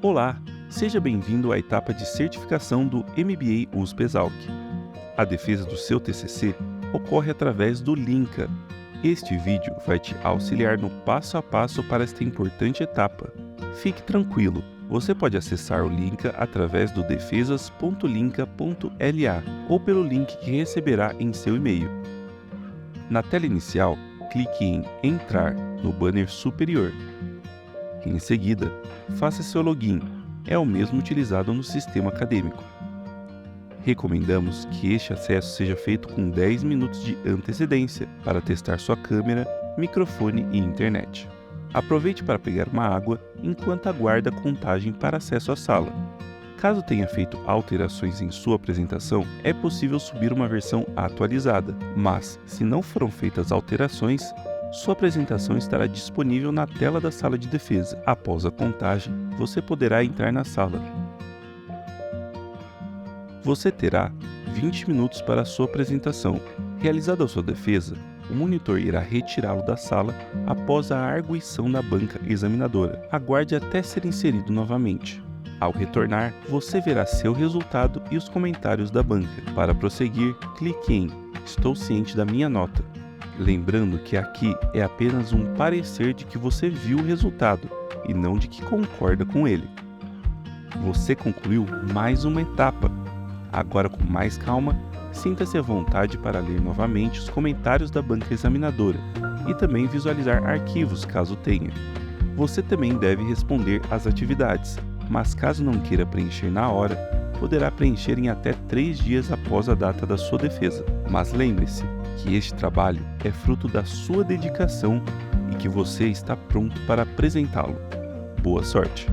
Olá, seja bem-vindo à etapa de certificação do MBA USP-Exalc. A defesa do seu TCC ocorre através do Linka. Este vídeo vai te auxiliar no passo a passo para esta importante etapa. Fique tranquilo, você pode acessar o Linka através do defesas.linka.la ou pelo link que receberá em seu e-mail. Na tela inicial, clique em Entrar no banner superior. Em seguida, faça seu login, é o mesmo utilizado no sistema acadêmico. Recomendamos que este acesso seja feito com 10 minutos de antecedência para testar sua câmera, microfone e internet. Aproveite para pegar uma água enquanto aguarda a contagem para acesso à sala. Caso tenha feito alterações em sua apresentação, é possível subir uma versão atualizada, mas, se não foram feitas alterações, sua apresentação estará disponível na tela da sala de defesa. Após a contagem, você poderá entrar na sala. Você terá 20 minutos para a sua apresentação. Realizada a sua defesa, o monitor irá retirá-lo da sala após a arguição da banca examinadora. Aguarde até ser inserido novamente. Ao retornar, você verá seu resultado e os comentários da banca. Para prosseguir, clique em Estou ciente da minha nota. Lembrando que aqui é apenas um parecer de que você viu o resultado e não de que concorda com ele. Você concluiu mais uma etapa. Agora, com mais calma, sinta-se à vontade para ler novamente os comentários da banca examinadora e também visualizar arquivos caso tenha. Você também deve responder às atividades, mas caso não queira preencher na hora, poderá preencher em até 3 dias após a data da sua defesa. Mas lembre-se que este trabalho é fruto da sua dedicação e que você está pronto para apresentá-lo. Boa sorte!